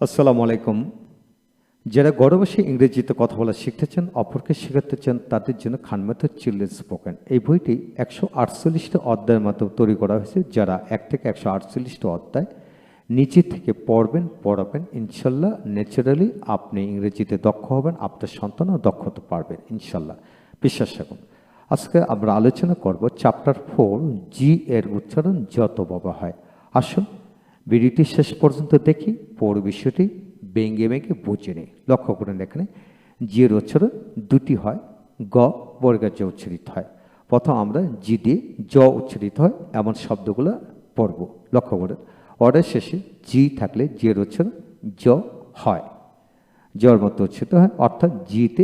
আসসালামু আলাইকুম। যারা ঘরে বসে ইংরেজিতে কথা বলা শিখতে চান, অপরকে শেখাতে চান, তাদের জন্য খান মেথড চিলড্রেন স্পোকেন এই বইটি 148টা অধ্যায়ের মতো তৈরি করা হয়েছে। যারা 1 থেকে 148টা অধ্যায় নিচে থেকে পড়বেন, পড়াবেন, ইনশাল্লাহ ন্যাচারালি আপনি ইংরেজিতে দক্ষ হবেন, আপনার সন্তানও দক্ষ হতে পারবেন ইনশাল্লাহ। বিশ্বাস রাখুন। আজকে আমরা আলোচনা করব চ্যাপ্টার 4, জি এর উচ্চারণ যত বাবা হয়। আসুন ভিডিওটি শেষ পর্যন্ত দেখি, পুরো বিষয়টি ভেঙে ভেঙে বুঝে নেই। লক্ষ্য করেন, এখানে জি এর উচ্চারণ দুটি হয়, গ বর্গের জ উচ্চারিত হয়। প্রথম আমরা জি দিয়ে জ উচ্চারিত হয় এমন শব্দগুলো পড়ব। লক্ষ্য করেন, অর্ডার শেষে জি থাকলে জি এর উচ্চারণ জ হয়, জর মতো উচ্চারিত হয়, অর্থাৎ জিতে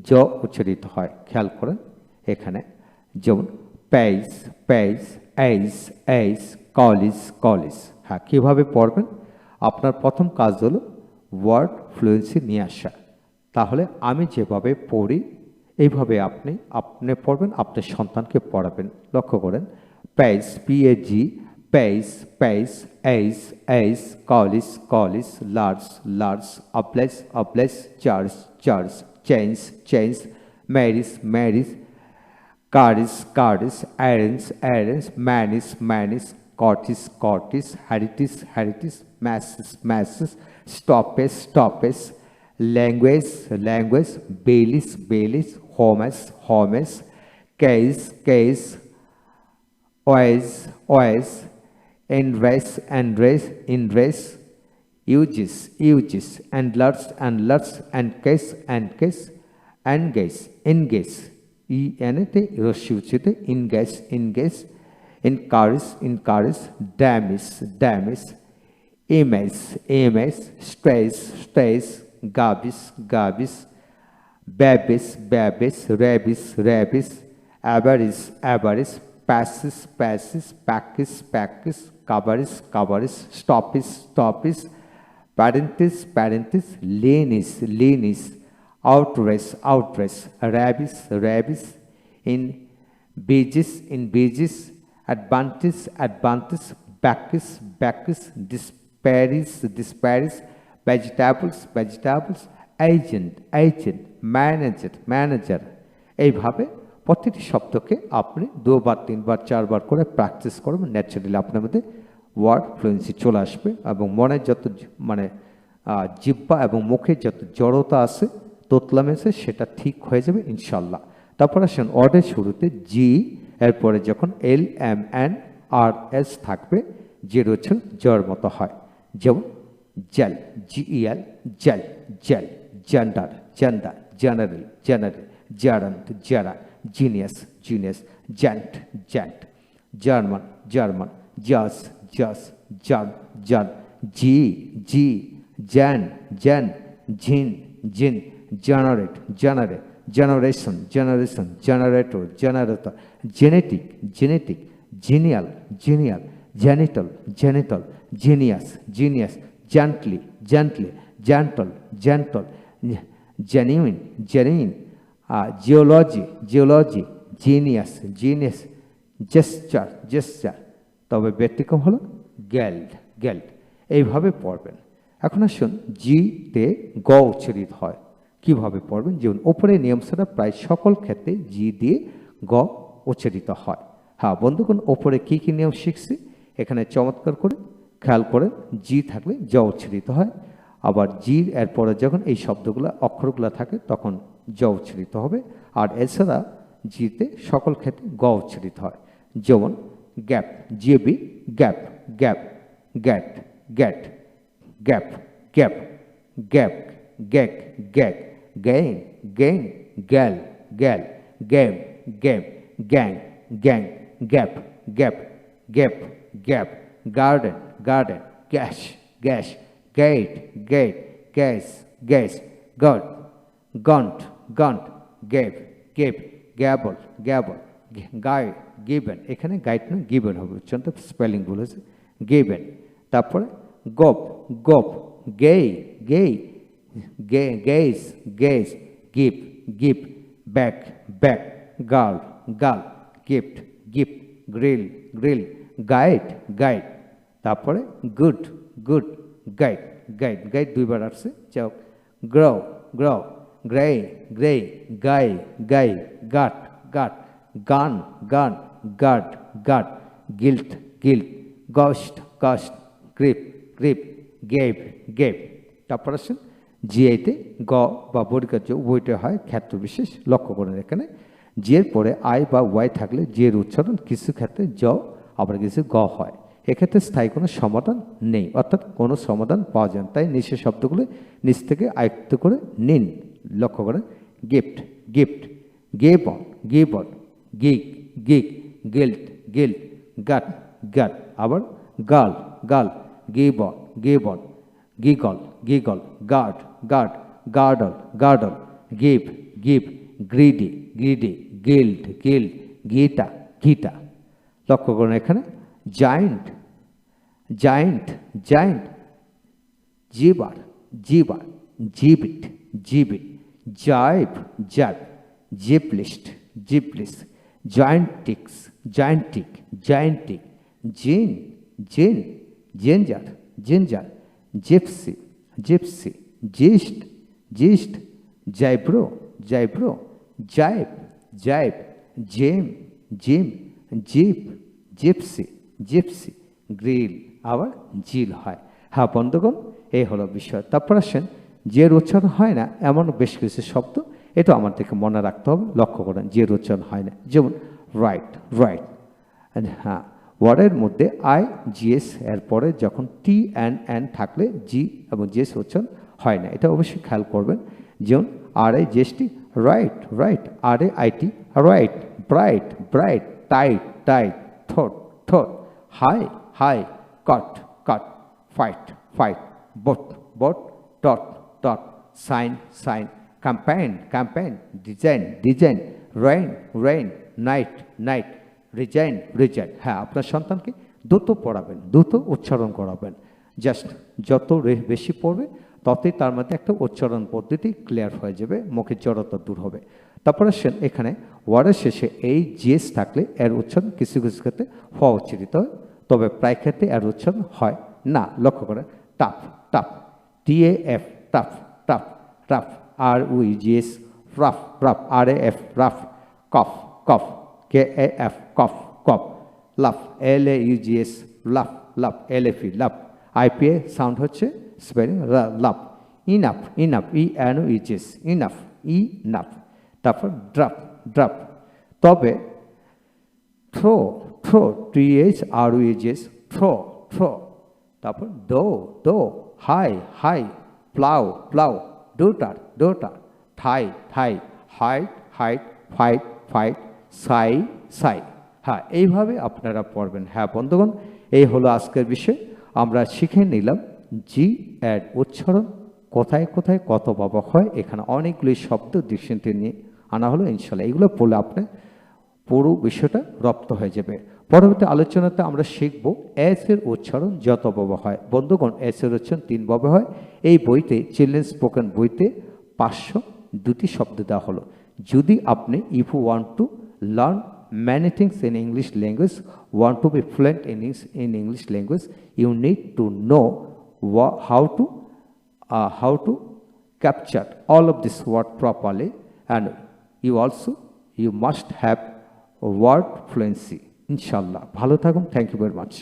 জ উচ্চারিত হয়। খেয়াল করেন এখানে, যেমন প্যাইস প্যাইস, এইস এইস, কলিজ কলিজ। হ্যাঁ, কীভাবে পড়বেন? আপনার প্রথম কাজ হলো ওয়ার্ড ফ্লুয়েন্সি নিয়ে আসা। তাহলে আমি যেভাবে পড়ি এইভাবে আপনি পড়বেন, আপনার সন্তানকে পড়াবেন। লক্ষ্য করেন, প্যাইস পিএজি, page page, age age, college college, large large, অপ্লেস অপ্লেস, charge charge, change change, marriage marriage, Cardis, Cardis, Arens, Arens, Manis, Manis, Cortis, Cortis, Heritis, Heritis, Masses, Masses, Stoppes, Stoppes, Language, Language, Bailis, Bailis, Homes, Homes, Case, Case, Ois, Ois, Enres, Enres, Enres, Uges, Uges, Endlers, Endlers, Encase, Encase, Engage, Engage. এতে রস্যি উচ্চিত, engage engage, encourage encourage, damage damage, image image, স্ট্রেস স্ট্রেস, garbage garbage, ব্যাবিস ব্যাবিস, র্যাবিস র্যাবিস, average average, passage passage, package package, কাবারিস কাবারিস, স্টপিস স্টপিস, প্যারেন্টিস প্যারেন্টিস, লেনিস লেনিস, outrace outrace, rabbis rabbis, in beaches, advantage advantage, bacchus bacchus, disparis disparis, vegetables vegetables, agent agent, manager manager। এইভাবে প্রতিটি শব্দকে আপনি 2 বার 3 বার 4 বার করে প্র্যাকটিস করবেন, ন্যাচারালি আপনার মধ্যে ওয়ার্ড ফ্লুয়েন্সি চলে আসবে এবং মনের যত জিহ্বা এবং মুখে যত জড়তা আছে, তোতলামেছে, সেটা ঠিক হয়ে যাবে ইনশাল্লাহ। তারপর আসেন ওয়ার্ডের শুরুতে জি, এরপরে যখন L M N R S থাকবে, যে রয়েছে জর মতো হয়। যেমন gel, G E L, gel gel, gender gender, general general, জারান্ট জারা, genius genius, gent gent, German German, জাস জাস, জান জান, জি জি, জ্যান জ্যান, ঝিন জিন, generate generate, generation generation, generator generator, genetic genetic, genial genial, genital genital, genius genius, gently gently, gentle gentle, genuine genuine, geology geology, genius genius, gesture gesture। তবে ব্যতিক্রম হলো গেল্ড গেল্ড। এইভাবে পড়বেন। এখন আসুন জি তে গ উচ্চারিত হয়, কিভাবে পড়বেন? যেমন ওপরে নিয়ম ছাড়া প্রায় সকল ক্ষেত্রে জি দিয়ে গ উচ্চারিত হয়। হ্যাঁ বন্ধুগণ, ওপরে কি কি নিয়ম শিখছি এখানে চমৎকার করে খেয়াল করেন। জি থাকলে জ উচ্চারিত হয়, আবার জির এরপরে যখন এই শব্দগুলো অক্ষরগুলো থাকে তখন জ উচ্চারিত হবে, আর এছাড়া জিতে সকল ক্ষেত্রে গ উচ্চারিত হয়। যেমন গ্যাপ, জিবি গ্যাপ গ্যাপ, গ্যাট গ্যাট, গ্যাপ গ্যাপ, গ্যাপ গ্যাক গ্যাক, gain gain, gal gal, game game, gang gang, gap gap gap gap, garden garden, gash gash, gate gate, gas gas, god gaunt gaunt, gave gave, gabble gabble, guide given, এখানে guide না given হবে, উচ্চারণটা spelling ভুল হয়েছে, given. তারপরে গোপ গোপ, গেই গেই, gaze gaze, give give, back back, girl girl, gift gift, grill grill, guide guide। তারপরে good good, guide guide দুইবার আসছে যাই হোক grow grow grey grey guy guy gut gut gun gun gut gut guilt guilt ghost ghost grip grip gave gave তারপর আসেন জিআইতে গ বা বর্গীকার্য উভয়টা হয় ক্ষেত্র বিশেষ লক্ষ্য করেন এখানে জিয়ের পরে আই বা ওয়াই থাকলে জিয়ের উচ্চারণ কিছু ক্ষেত্রে জ আবার কিছু গ হয় এক্ষেত্রে স্থায়ী কোনো সমাধান নেই অর্থাৎ কোনো সমাধান পাওয়া যায় না তাই নিচের শব্দগুলো নিচ থেকে আয়ত্ত করে নিন লক্ষ্য করেন gift gift given gig gig guilt guilt gut gut আবার gal gal given giggle, giggle, guard, guard, gargle, gargle, give, give, greedy, greedy, guilt, guilt, gita, gita. লক্ষ্য করুন এখানে giant, giant, giant, jibar, jibar, gibbet, gibbet, jibe, jibe, giblist, giblist, giantix, giantic, giantic, gin, gin, ginger, ginger, gypsy, gypsy, gist, gist, jaibro, jaibro, jibe, jibe, jim, jim, jeep, gypsy, gypsy, grill, আবার জিল হয় হ্যাঁ বন্ধুগণ এই হলো বিষয় তারপর আসেন যে উচ্চারণ হয় না এমন বেশ কিছু শব্দ এটা আমাদেরকে মনে রাখতে হবে লক্ষ্য করেন যে উচ্চারণ হয় না যেমন রাইট রাইট হ্যাঁ ওয়ার্ডের মধ্যে আই জিএস এর পরে যখন টি এন থাকলে জি এবং জিএস উচ্চারণ হয় না এটা অবশ্যই খেয়াল করবেন যেমন আর আই জিএসটি right right R A IT right bright bright tight tight thought thought high high caught caught fight fight bought bought taught taught sign sign campaign campaign design design reign reign night night resign resign হ্যাঁ আপনার সন্তানকে দ্রুত পড়াবেন দ্রুত উচ্চারণ করাবেন just যত বেশি পড়বে ততই তার মধ্যে একটা উচ্চারণ পদ্ধতি ক্লিয়ার হয়ে যাবে মুখের জড়তা দূর হবে তারপরে আসেন এখানে ওয়ার্ডের শেষে এই জিএস থাকলে এর উচ্চারণ কিছু কিছু ক্ষেত্রে হওয়া উচ্চারিত হয় তবে প্রায় ক্ষেত্রে এর উচ্চারণ হয় না লক্ষ্য করেন tough tough TAF tough tough tough RUGS rough rough RAF rough cough cough KAF cough cough laugh LAUGS laugh laugh LFE laugh IPA sound হচ্ছে spelling laugh enough enough ENUGS enough enough তারপর drop drop তবে through through THROUGS through through তারপর though high high plough plough daughter daughter thigh thigh height height fight fight sigh sigh হ্যাঁ এইভাবে আপনারা পড়বেন হ্যাঁ বন্ধুগণ এই হলো আজকের বিষয় আমরা শিখে নিলাম জি এর উচ্চারণ কোথায় কোথায় কত বাবা হয় এখানে অনেকগুলি শব্দ ডিকশনারি নিয়ে আনা হলো ইনশাল্লাহ এগুলো পড়লে আপনার পুরো বিষয়টা রপ্ত হয়ে যাবে পরবর্তী আলোচনাতে আমরা শিখব এস এর উচ্চারণ যত বাবা হয় বন্ধুগণ এস এর উচ্চারণ 3 ভাবে হয় এই বইতে চিলড্রেন স্পোকেন বইতে 502টি শব্দ দেওয়া হলো যদি আপনি if you want to learn many things in English language want to be fluent in English language you need to know how to capture all of this word properly and you must have word fluency inshallah bhalo thakun thank you very much